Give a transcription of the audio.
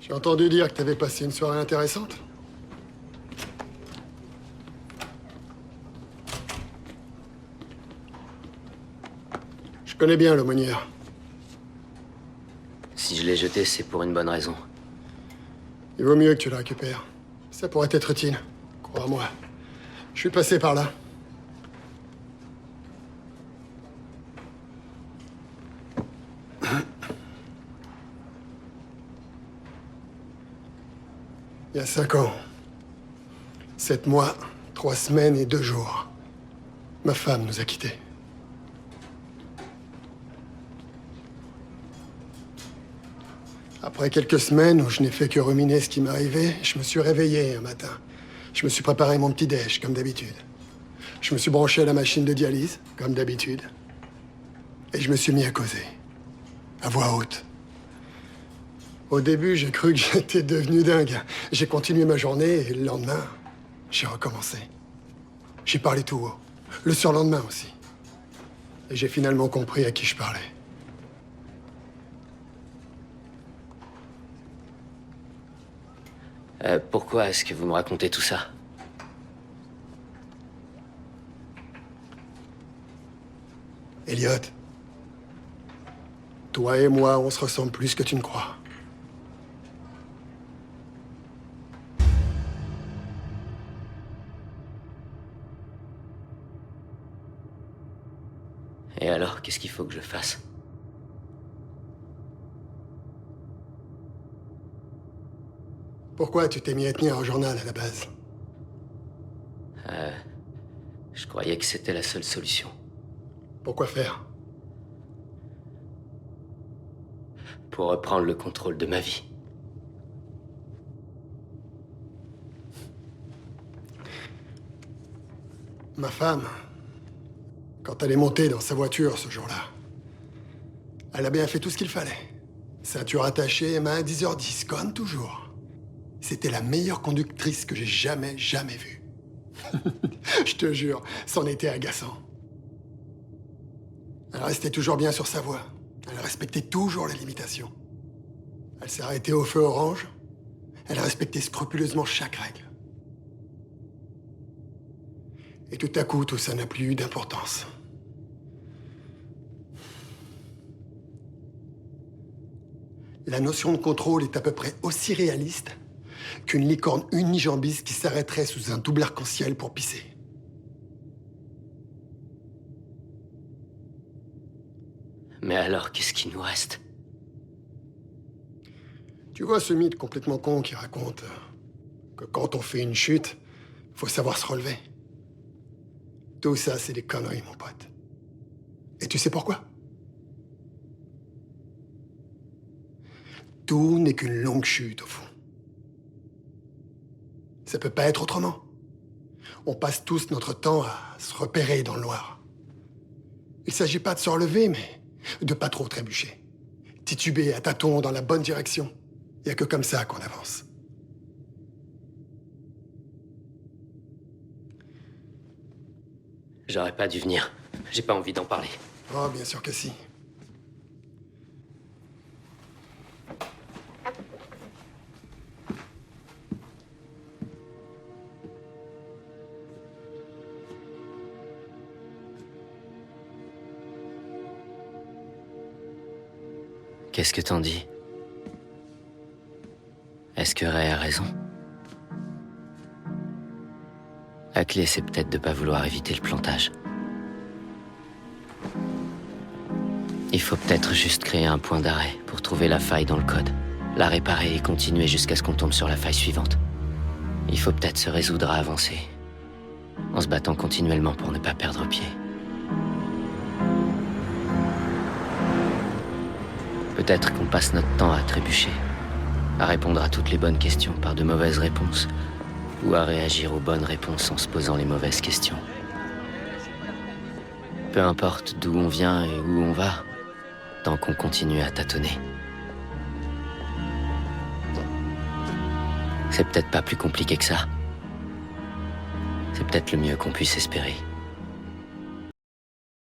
J'ai entendu dire que t'avais passé une soirée intéressante. Je connais bien l'aumônière. Si je l'ai jeté, c'est pour une bonne raison. Il vaut mieux que tu la récupères. Ça pourrait être utile. Crois-moi. Je suis passé par là. Il y a 5 ans. 7 mois, 3 semaines et 2 jours. Ma femme nous a quittés. Après quelques semaines où je n'ai fait que ruminer ce qui m'arrivait, je me suis réveillé un matin. Je me suis préparé mon petit déj, comme d'habitude. Je me suis branché à la machine de dialyse, comme d'habitude. Et je me suis mis à causer. À voix haute. Au début, j'ai cru que j'étais devenu dingue. J'ai continué ma journée et le lendemain, j'ai recommencé. J'ai parlé tout haut. Le surlendemain aussi. Et j'ai finalement compris à qui je parlais. Pourquoi est-ce que vous me racontez tout ça? Elliot, toi et moi, on se ressemble plus que tu ne crois. Et alors, qu'est-ce qu'il faut que je fasse? Pourquoi tu t'es mis à tenir un journal à la base? Je croyais que c'était la seule solution. Pourquoi faire? Pour reprendre le contrôle de ma vie. Ma femme, quand elle est montée dans sa voiture ce jour-là, elle a bien fait tout ce qu'il fallait. Ceinture attachée, main à 10h10, comme toujours. C'était la meilleure conductrice que j'ai jamais vue. Je te jure, c'en était agaçant. Elle restait toujours bien sur sa voie. Elle respectait toujours les limitations. Elle s'est arrêtée au feu orange. Elle respectait scrupuleusement chaque règle. Et tout à coup, tout ça n'a plus eu d'importance. La notion de contrôle est à peu près aussi réaliste qu'une licorne unijambiste qui s'arrêterait sous un double arc-en-ciel pour pisser. Mais alors, qu'est-ce qui nous reste? Tu vois ce mythe complètement con qui raconte que quand on fait une chute, faut savoir se relever. Tout ça, c'est des conneries, mon pote. Et tu sais pourquoi? Tout n'est qu'une longue chute, au fond. Ça peut pas être autrement. On passe tous notre temps à se repérer dans le noir. Il s'agit pas de se relever, mais de pas trop trébucher. Tituber à tâtons dans la bonne direction. Il y a que comme ça qu'on avance. J'aurais pas dû venir. J'ai pas envie d'en parler. Oh, bien sûr que si. Qu'est-ce que t'en dis? Est-ce que Ray a raison? La clé, c'est peut-être de pas vouloir éviter le plantage. Il faut peut-être juste créer un point d'arrêt pour trouver la faille dans le code, la réparer et continuer jusqu'à ce qu'on tombe sur la faille suivante. Il faut peut-être se résoudre à avancer, en se battant continuellement pour ne pas perdre pied. Peut-être qu'on passe notre temps à trébucher, à répondre à toutes les bonnes questions par de mauvaises réponses, ou à réagir aux bonnes réponses en se posant les mauvaises questions. Peu importe d'où on vient et où on va, tant qu'on continue à tâtonner. C'est peut-être pas plus compliqué que ça. C'est peut-être le mieux qu'on puisse espérer.